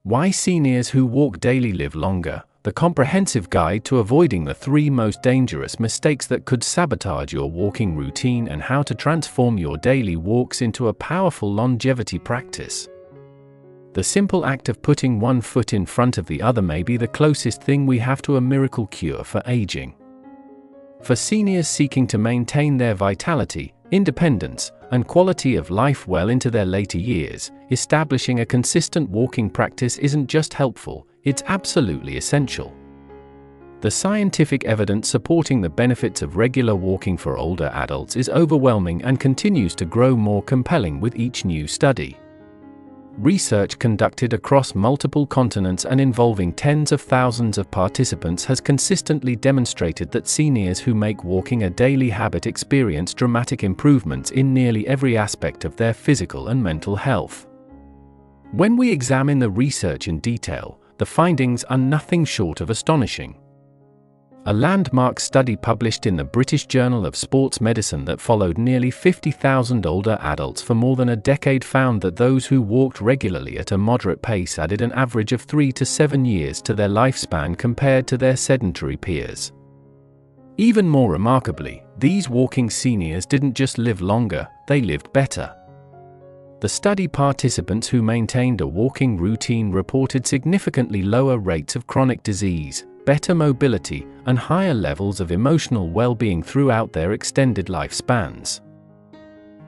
Why seniors who walk daily live longer, the comprehensive guide to avoiding the 3 most dangerous mistakes that could sabotage your walking routine and how to transform your daily walks into a powerful longevity practice. The simple act of putting one foot in front of the other may be the closest thing we have to a miracle cure for aging. For seniors seeking to maintain their vitality, independence, and quality of life well into their later years, establishing a consistent walking practice isn't just helpful, it's absolutely essential. The scientific evidence supporting the benefits of regular walking for older adults is overwhelming and continues to grow more compelling with each new study. Research conducted across multiple continents and involving tens of thousands of participants has consistently demonstrated that seniors who make walking a daily habit experience dramatic improvements in nearly every aspect of their physical and mental health. When we examine the research in detail, the findings are nothing short of astonishing. A landmark study published in the British Journal of Sports Medicine that followed nearly 50,000 older adults for more than a decade found that those who walked regularly at a moderate pace added an average of 3 to 7 years to their lifespan compared to their sedentary peers. Even more remarkably, these walking seniors didn't just live longer, they lived better. The study participants who maintained a walking routine reported significantly lower rates of chronic disease, better mobility, and higher levels of emotional well-being throughout their extended lifespans.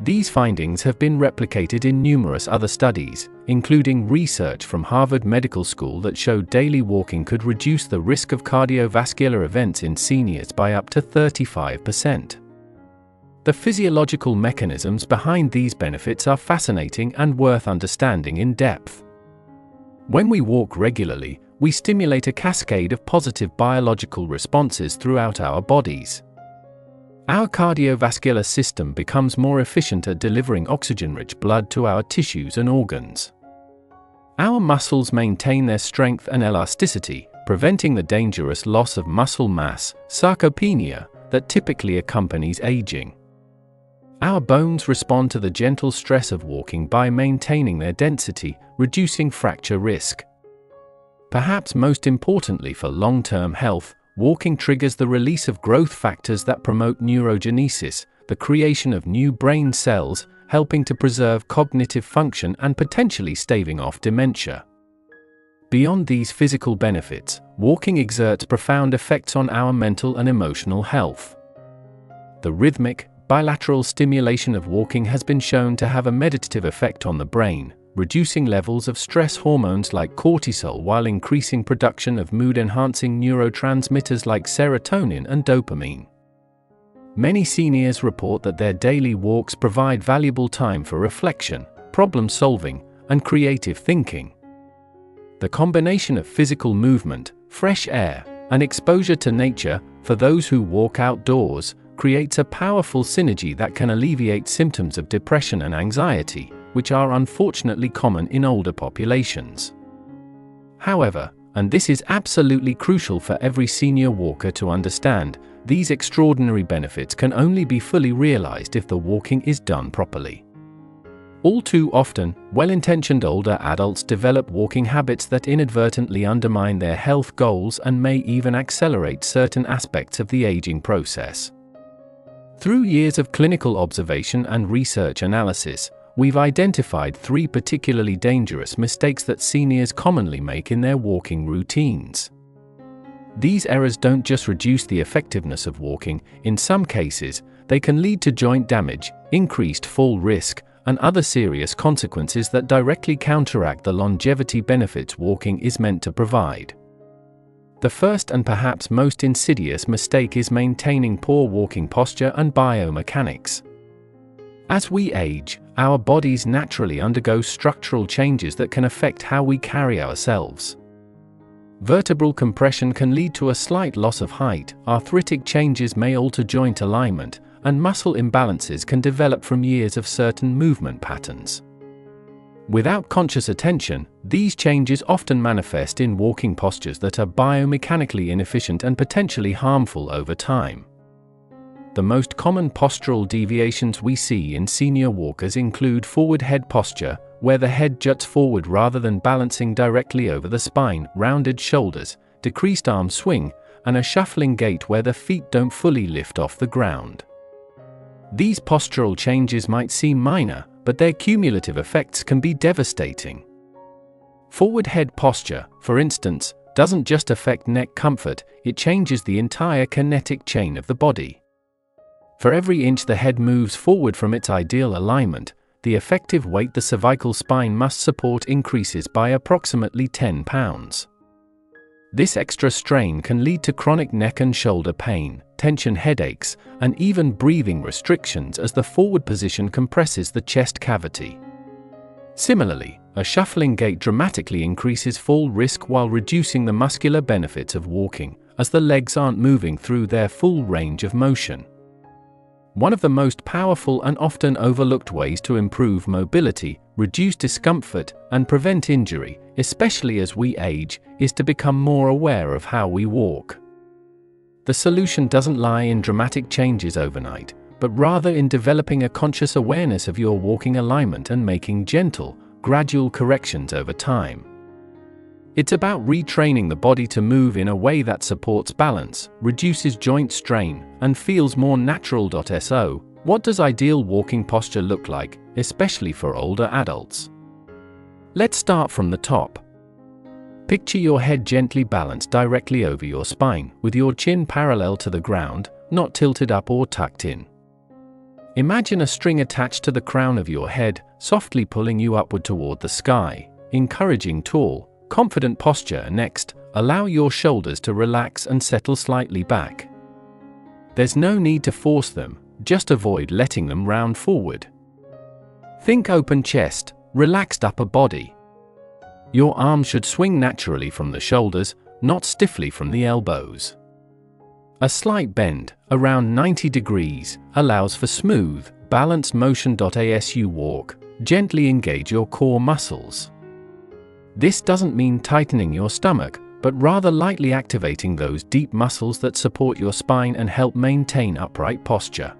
These findings have been replicated in numerous other studies, including research from Harvard Medical School that showed daily walking could reduce the risk of cardiovascular events in seniors by up to 35%. The physiological mechanisms behind these benefits are fascinating and worth understanding in depth. When we walk regularly, we stimulate a cascade of positive biological responses throughout our bodies. Our cardiovascular system becomes more efficient at delivering oxygen-rich blood to our tissues and organs. Our muscles maintain their strength and elasticity, preventing the dangerous loss of muscle mass, sarcopenia, that typically accompanies aging. Our bones respond to the gentle stress of walking by maintaining their density, reducing fracture risk. Perhaps most importantly for long-term health, walking triggers the release of growth factors that promote neurogenesis, the creation of new brain cells, helping to preserve cognitive function and potentially staving off dementia. Beyond these physical benefits, walking exerts profound effects on our mental and emotional health. The rhythmic, bilateral stimulation of walking has been shown to have a meditative effect on the brain, reducing levels of stress hormones like cortisol while increasing production of mood-enhancing neurotransmitters like serotonin and dopamine. Many seniors report that their daily walks provide valuable time for reflection, problem-solving, and creative thinking. The combination of physical movement, fresh air, and exposure to nature, for those who walk outdoors, creates a powerful synergy that can alleviate symptoms of depression and anxiety, which are unfortunately common in older populations. However, and this is absolutely crucial for every senior walker to understand, these extraordinary benefits can only be fully realized if the walking is done properly. All too often, well-intentioned older adults develop walking habits that inadvertently undermine their health goals and may even accelerate certain aspects of the aging process. Through years of clinical observation and research analysis, we've identified 3 particularly dangerous mistakes that seniors commonly make in their walking routines. These errors don't just reduce the effectiveness of walking, in some cases, they can lead to joint damage, increased fall risk, and other serious consequences that directly counteract the longevity benefits walking is meant to provide. The first and perhaps most insidious mistake is maintaining poor walking posture and biomechanics. As we age, our bodies naturally undergo structural changes that can affect how we carry ourselves. Vertebral compression can lead to a slight loss of height, arthritic changes may alter joint alignment, and muscle imbalances can develop from years of certain movement patterns. Without conscious attention, these changes often manifest in walking postures that are biomechanically inefficient and potentially harmful over time. The most common postural deviations we see in senior walkers include forward head posture, where the head juts forward rather than balancing directly over the spine, rounded shoulders, decreased arm swing, and a shuffling gait where the feet don't fully lift off the ground. These postural changes might seem minor, but their cumulative effects can be devastating. Forward head posture, for instance, doesn't just affect neck comfort, it changes the entire kinetic chain of the body. For every inch the head moves forward from its ideal alignment, the effective weight the cervical spine must support increases by approximately 10 pounds. This extra strain can lead to chronic neck and shoulder pain, tension headaches, and even breathing restrictions as the forward position compresses the chest cavity. Similarly, a shuffling gait dramatically increases fall risk while reducing the muscular benefits of walking, as the legs aren't moving through their full range of motion. One of the most powerful and often overlooked ways to improve mobility, reduce discomfort, and prevent injury, especially as we age, is to become more aware of how we walk. The solution doesn't lie in dramatic changes overnight, but rather in developing a conscious awareness of your walking alignment and making gentle, gradual corrections over time. It's about retraining the body to move in a way that supports balance, reduces joint strain, and feels more natural. So, what does ideal walking posture look like, especially for older adults? Let's start from the top. Picture your head gently balanced directly over your spine, with your chin parallel to the ground, not tilted up or tucked in. Imagine a string attached to the crown of your head, softly pulling you upward toward the sky, encouraging tall, confident posture. Next, allow your shoulders to relax and settle slightly back. There's no need to force them, just avoid letting them round forward. Think open chest, relaxed upper body. Your arms should swing naturally from the shoulders, not stiffly from the elbows. A slight bend, around 90 degrees, allows for smooth, balanced motion. As you walk, gently engage your core muscles. This doesn't mean tightening your stomach, but rather lightly activating those deep muscles that support your spine and help maintain upright posture.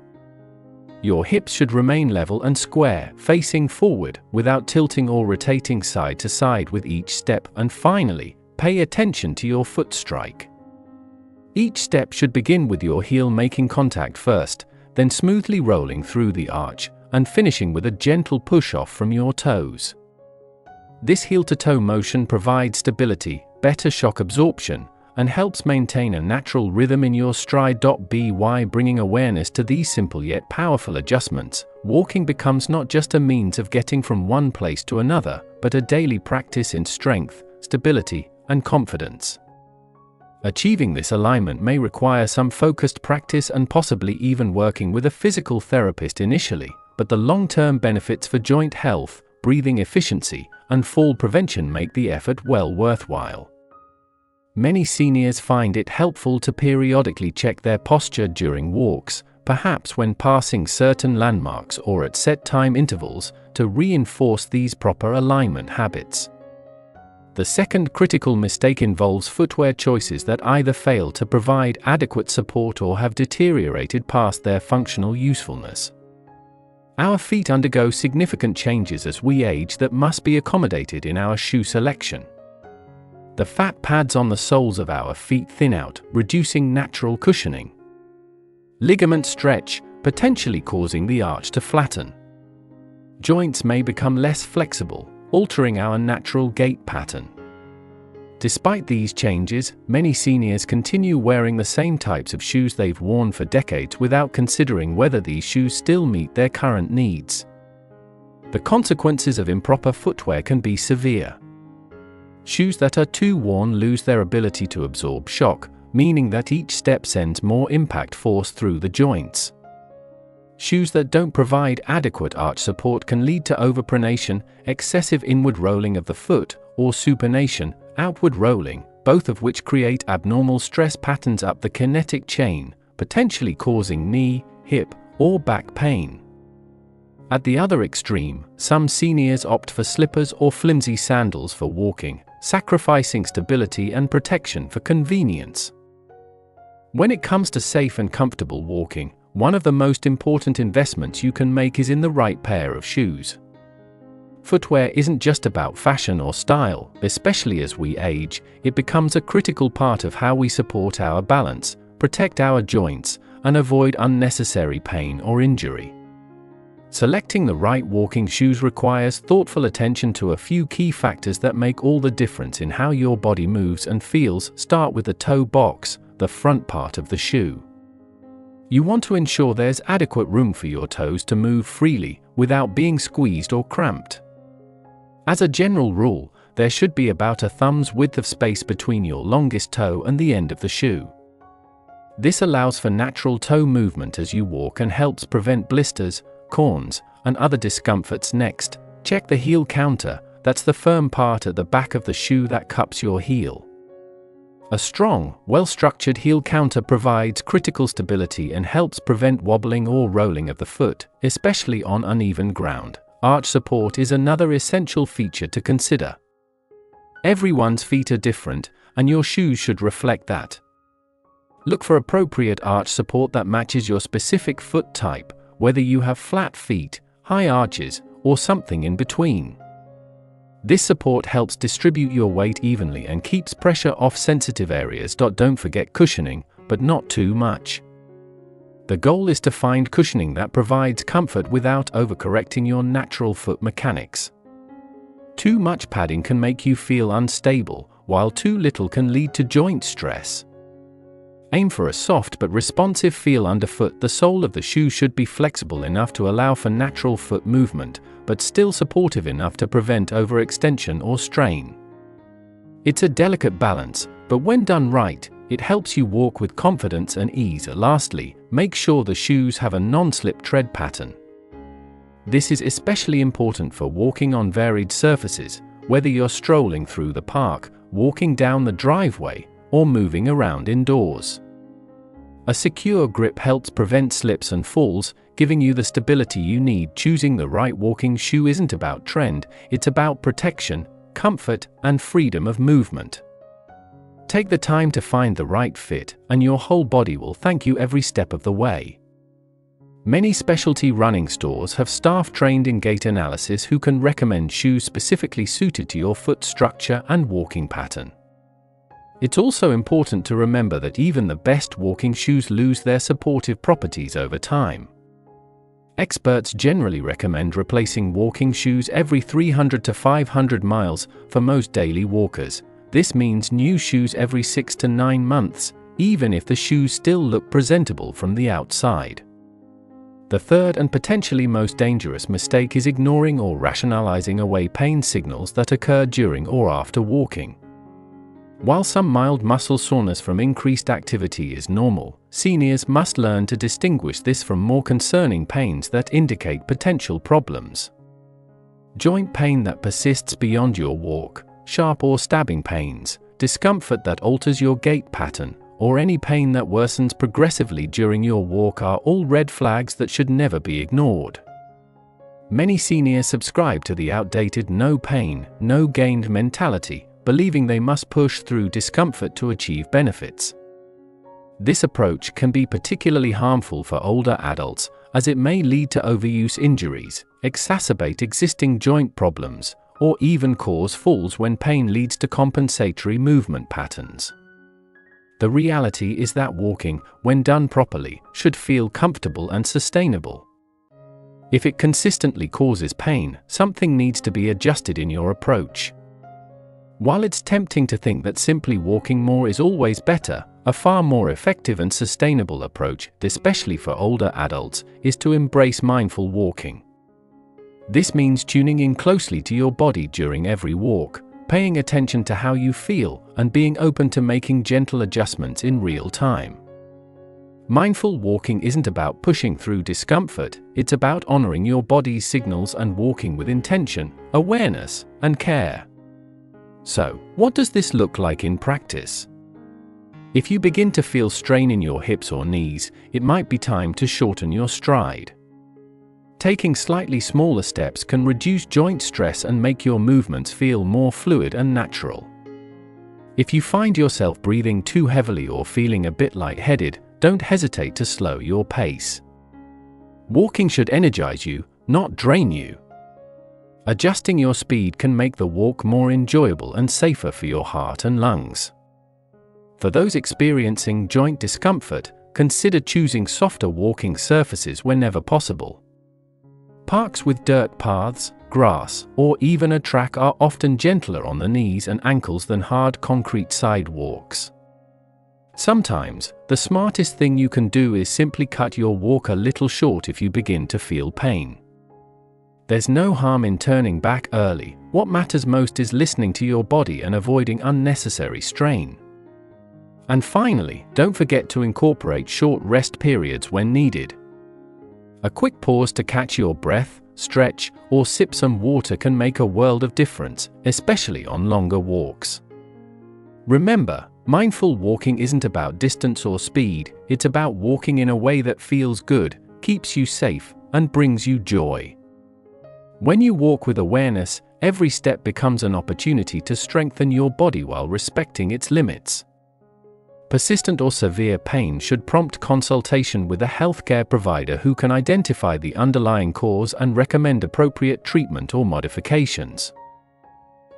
Your hips should remain level and square, facing forward, without tilting or rotating side to side with each step. And finally, pay attention to your foot strike. Each step should begin with your heel making contact first, then smoothly rolling through the arch, and finishing with a gentle push-off from your toes. This heel-to-toe motion provides stability, better shock absorption, and helps maintain a natural rhythm in your stride. By bringing awareness to these simple yet powerful adjustments, walking becomes not just a means of getting from one place to another, but a daily practice in strength, stability, and confidence. Achieving this alignment may require some focused practice and possibly even working with a physical therapist initially, but the long-term benefits for joint health, breathing efficiency, and fall prevention make the effort well worthwhile. Many seniors find it helpful to periodically check their posture during walks, perhaps when passing certain landmarks or at set time intervals, to reinforce these proper alignment habits. The second critical mistake involves footwear choices that either fail to provide adequate support or have deteriorated past their functional usefulness. Our feet undergo significant changes as we age that must be accommodated in our shoe selection. The fat pads on the soles of our feet thin out, reducing natural cushioning. Ligaments stretch, potentially causing the arch to flatten. Joints may become less flexible, altering our natural gait pattern. Despite these changes, many seniors continue wearing the same types of shoes they've worn for decades without considering whether these shoes still meet their current needs. The consequences of improper footwear can be severe. Shoes that are too worn lose their ability to absorb shock, meaning that each step sends more impact force through the joints. Shoes that don't provide adequate arch support can lead to overpronation, excessive inward rolling of the foot, or supination, outward rolling, both of which create abnormal stress patterns up the kinetic chain, potentially causing knee, hip, or back pain. At the other extreme, some seniors opt for slippers or flimsy sandals for walking, sacrificing stability and protection for convenience. When it comes to safe and comfortable walking, One of the most important investments you can make is in the right pair of shoes. Footwear isn't just about fashion or style, especially as we age. It becomes a critical part of how we support our balance, protect our joints, and avoid unnecessary pain or injury. Selecting the right walking shoes requires thoughtful attention to a few key factors that make all the difference in how your body moves and feels. Start with the toe box, the front part of the shoe. You want to ensure there's adequate room for your toes to move freely, without being squeezed or cramped. As a general rule, there should be about a thumb's width of space between your longest toe and the end of the shoe. This allows for natural toe movement as you walk and helps prevent blisters, corns, and other discomforts. Next, check the heel counter. That's the firm part at the back of the shoe that cups your heel. A strong, well-structured heel counter provides critical stability and helps prevent wobbling or rolling of the foot, especially on uneven ground. Arch support is another essential feature to consider. Everyone's feet are different, and your shoes should reflect that. Look for appropriate arch support that matches your specific foot type, whether you have flat feet, high arches, or something in between. This support helps distribute your weight evenly and keeps pressure off sensitive areas. Don't forget cushioning, but not too much. The goal is to find cushioning that provides comfort without overcorrecting your natural foot mechanics. Too much padding can make you feel unstable, while too little can lead to joint stress. Aim for a soft but responsive feel underfoot. The sole of the shoe should be flexible enough to allow for natural foot movement, but still supportive enough to prevent overextension or strain. It's a delicate balance, but when done right, it helps you walk with confidence and ease. Lastly, make sure the shoes have a non-slip tread pattern. This is especially important for walking on varied surfaces, whether you're strolling through the park, walking down the driveway, or moving around indoors. A secure grip helps prevent slips and falls, giving you the stability you need. Choosing the right walking shoe isn't about trend, it's about protection, comfort, and freedom of movement. Take the time to find the right fit, and your whole body will thank you every step of the way. Many specialty running stores have staff trained in gait analysis who can recommend shoes specifically suited to your foot structure and walking pattern. It's also important to remember that even the best walking shoes lose their supportive properties over time. Experts generally recommend replacing walking shoes every 300 to 500 miles for most daily walkers. This means new shoes every 6 to 9 months, even if the shoes still look presentable from the outside. The third and potentially most dangerous mistake is ignoring or rationalizing away pain signals that occur during or after walking. While some mild muscle soreness from increased activity is normal, seniors must learn to distinguish this from more concerning pains that indicate potential problems. Joint pain that persists beyond your walk, sharp or stabbing pains, discomfort that alters your gait pattern, or any pain that worsens progressively during your walk are all red flags that should never be ignored. Many seniors subscribe to the outdated no pain, no gain mentality, believing they must push through discomfort to achieve benefits. This approach can be particularly harmful for older adults, as it may lead to overuse injuries, exacerbate existing joint problems, or even cause falls when pain leads to compensatory movement patterns. The reality is that walking, when done properly, should feel comfortable and sustainable. If it consistently causes pain, something needs to be adjusted in your approach. While it's tempting to think that simply walking more is always better, a far more effective and sustainable approach, especially for older adults, is to embrace mindful walking. This means tuning in closely to your body during every walk, paying attention to how you feel, and being open to making gentle adjustments in real time. Mindful walking isn't about pushing through discomfort, it's about honoring your body's signals and walking with intention, awareness, and care. So, what does this look like in practice? If you begin to feel strain in your hips or knees, it might be time to shorten your stride. Taking slightly smaller steps can reduce joint stress and make your movements feel more fluid and natural. If you find yourself breathing too heavily or feeling a bit lightheaded, don't hesitate to slow your pace. Walking should energize you, not drain you. Adjusting your speed can make the walk more enjoyable and safer for your heart and lungs. For those experiencing joint discomfort, consider choosing softer walking surfaces whenever possible. Parks with dirt paths, grass, or even a track are often gentler on the knees and ankles than hard concrete sidewalks. Sometimes, the smartest thing you can do is simply cut your walk a little short if you begin to feel pain. There's no harm in turning back early. What matters most is listening to your body and avoiding unnecessary strain. And finally, don't forget to incorporate short rest periods when needed. A quick pause to catch your breath, stretch, or sip some water can make a world of difference, especially on longer walks. Remember, mindful walking isn't about distance or speed, it's about walking in a way that feels good, keeps you safe, and brings you joy. When you walk with awareness, every step becomes an opportunity to strengthen your body while respecting its limits. Persistent or severe pain should prompt consultation with a healthcare provider who can identify the underlying cause and recommend appropriate treatment or modifications.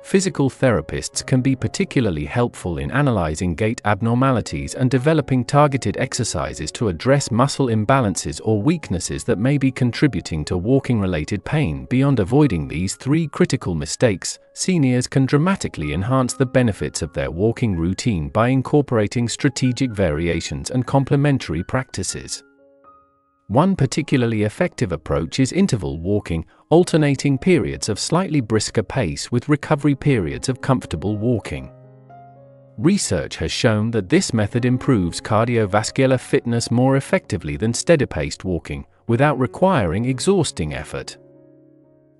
Physical therapists can be particularly helpful in analyzing gait abnormalities and developing targeted exercises to address muscle imbalances or weaknesses that may be contributing to walking-related pain. Beyond avoiding these three critical mistakes, seniors can dramatically enhance the benefits of their walking routine by incorporating strategic variations and complementary practices. One particularly effective approach is interval walking, alternating periods of slightly brisker pace with recovery periods of comfortable walking. Research has shown that this method improves cardiovascular fitness more effectively than steady-paced walking, without requiring exhausting effort.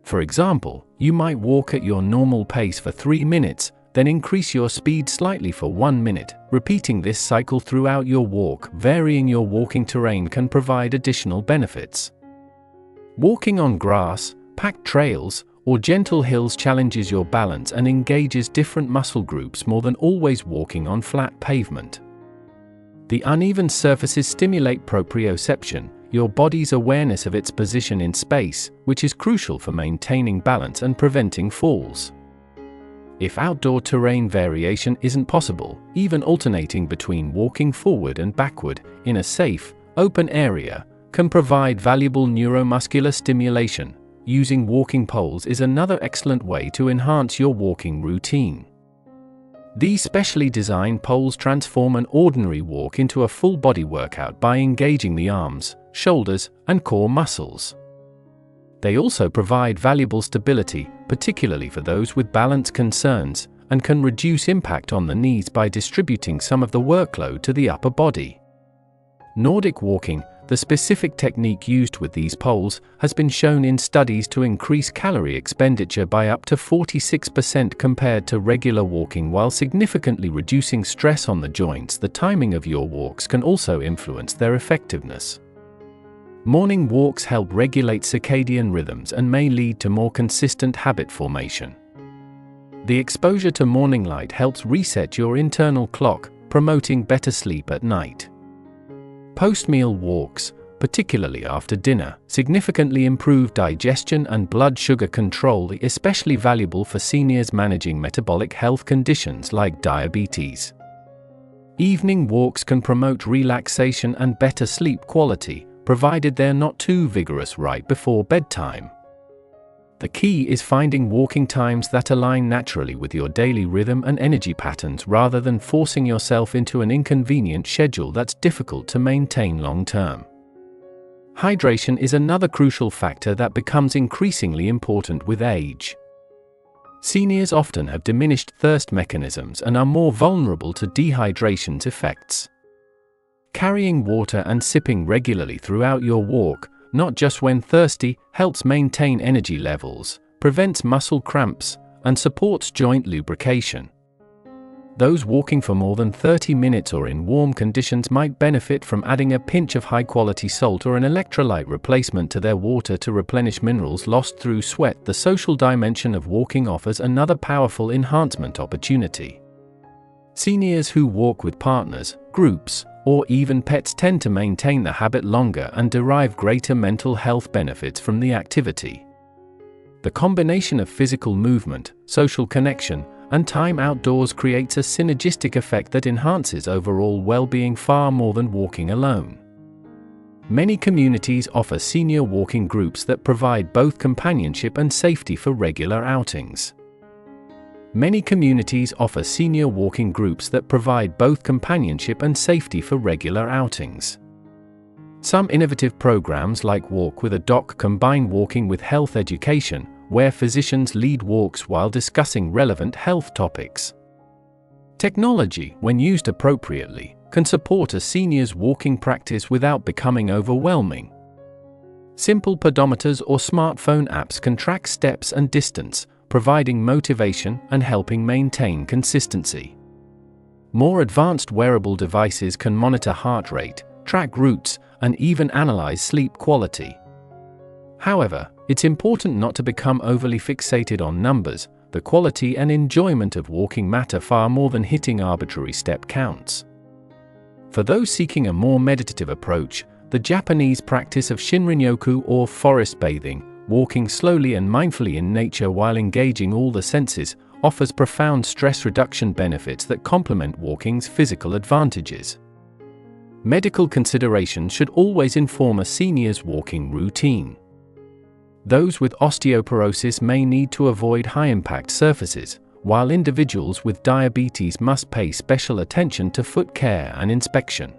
For example, you might walk at your normal pace for 3 minutes, then increase your speed slightly for 1 minute. Repeating this cycle throughout your walk, varying your walking terrain can provide additional benefits. Walking on grass, packed trails, or gentle hills challenges your balance and engages different muscle groups more than always walking on flat pavement. The uneven surfaces stimulate proprioception, your body's awareness of its position in space, which is crucial for maintaining balance and preventing falls. If outdoor terrain variation isn't possible, even alternating between walking forward and backward in a safe, open area can provide valuable neuromuscular stimulation. Using walking poles is another excellent way to enhance your walking routine. These specially designed poles transform an ordinary walk into a full-body workout by engaging the arms, shoulders, and core muscles. They also provide valuable stability, particularly for those with balance concerns, and can reduce impact on the knees by distributing some of the workload to the upper body. Nordic walking, the specific technique used with these poles, has been shown in studies to increase calorie expenditure by up to 46% compared to regular walking while significantly reducing stress on the joints. The timing of your walks can also influence their effectiveness. Morning walks help regulate circadian rhythms and may lead to more consistent habit formation. The exposure to morning light helps reset your internal clock, promoting better sleep at night. Post-meal walks, particularly after dinner, significantly improve digestion and blood sugar control, especially valuable for seniors managing metabolic health conditions like diabetes. Evening walks can promote relaxation and better sleep quality, provided they're not too vigorous right before bedtime. The key is finding walking times that align naturally with your daily rhythm and energy patterns rather than forcing yourself into an inconvenient schedule that's difficult to maintain long-term. Hydration is another crucial factor that becomes increasingly important with age. Seniors often have diminished thirst mechanisms and are more vulnerable to dehydration's effects. Carrying water and sipping regularly throughout your walk, not just when thirsty, helps maintain energy levels, prevents muscle cramps, and supports joint lubrication. Those walking for more than 30 minutes or in warm conditions might benefit from adding a pinch of high-quality salt or an electrolyte replacement to their water to replenish minerals lost through sweat. The social dimension of walking offers another powerful enhancement opportunity. Seniors who walk with partners, groups, or even pets tend to maintain the habit longer and derive greater mental health benefits from the activity. The combination of physical movement, social connection, and time outdoors creates a synergistic effect that enhances overall well-being far more than walking alone. Many communities offer senior walking groups that provide both companionship and safety for regular outings. Many communities offer senior walking groups that provide both companionship and safety for regular outings. Some innovative programs like Walk with a Doc combine walking with health education, where physicians lead walks while discussing relevant health topics. Technology, when used appropriately, can support a senior's walking practice without becoming overwhelming. Simple pedometers or smartphone apps can track steps and distance, providing motivation and helping maintain consistency. More advanced wearable devices can monitor heart rate, track routes, and even analyze sleep quality. However, it's important not to become overly fixated on numbers. The quality and enjoyment of walking matter far more than hitting arbitrary step counts. For those seeking a more meditative approach, the Japanese practice of Shinrin-yoku or forest bathing, walking slowly and mindfully in nature while engaging all the senses, offers profound stress reduction benefits that complement walking's physical advantages. Medical considerations should always inform a senior's walking routine. Those with osteoporosis may need to avoid high-impact surfaces, while individuals with diabetes must pay special attention to foot care and inspection.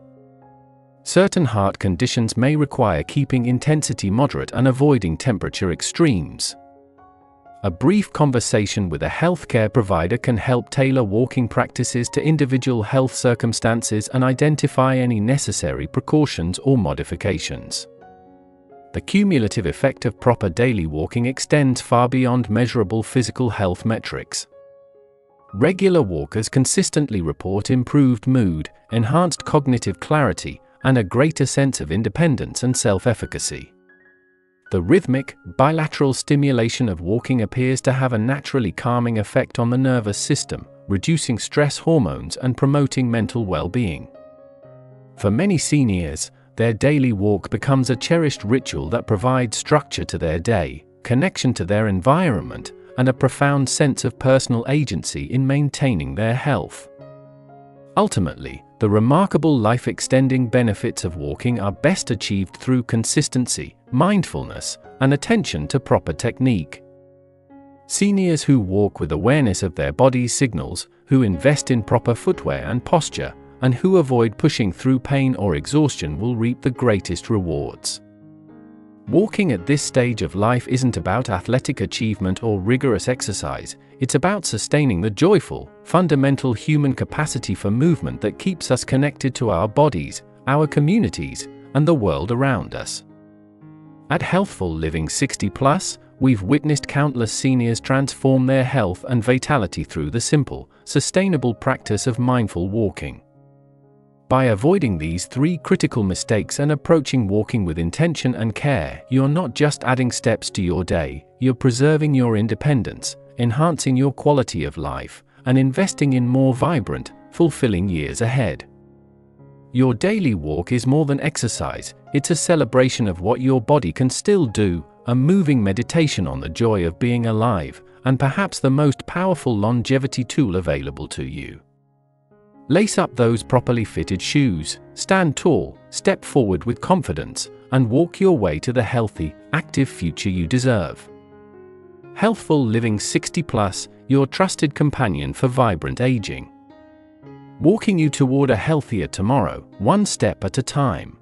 Certain heart conditions may require keeping intensity moderate and avoiding temperature extremes. A brief conversation with a healthcare provider can help tailor walking practices to individual health circumstances and identify any necessary precautions or modifications. The cumulative effect of proper daily walking extends far beyond measurable physical health metrics. Regular walkers consistently report improved mood, enhanced cognitive clarity, and a greater sense of independence and self-efficacy. The rhythmic, bilateral stimulation of walking appears to have a naturally calming effect on the nervous system, reducing stress hormones and promoting mental well-being. For many seniors, their daily walk becomes a cherished ritual that provides structure to their day, connection to their environment, and a profound sense of personal agency in maintaining their health. Ultimately, the remarkable life-extending benefits of walking are best achieved through consistency, mindfulness, and attention to proper technique. Seniors who walk with awareness of their body's signals, who invest in proper footwear and posture, and who avoid pushing through pain or exhaustion will reap the greatest rewards. Walking at this stage of life isn't about athletic achievement or rigorous exercise, it's about sustaining the joyful, fundamental human capacity for movement that keeps us connected to our bodies, our communities, and the world around us. At Healthful Living 60+, we've witnessed countless seniors transform their health and vitality through the simple, sustainable practice of mindful walking. By avoiding these three critical mistakes and approaching walking with intention and care, you're not just adding steps to your day, you're preserving your independence, enhancing your quality of life, and investing in more vibrant, fulfilling years ahead. Your daily walk is more than exercise, it's a celebration of what your body can still do, a moving meditation on the joy of being alive, and perhaps the most powerful longevity tool available to you. Lace up those properly fitted shoes, stand tall, step forward with confidence, and walk your way to the healthy, active future you deserve. Healthful Living 60+, your trusted companion for vibrant aging. Walking you toward a healthier tomorrow, one step at a time.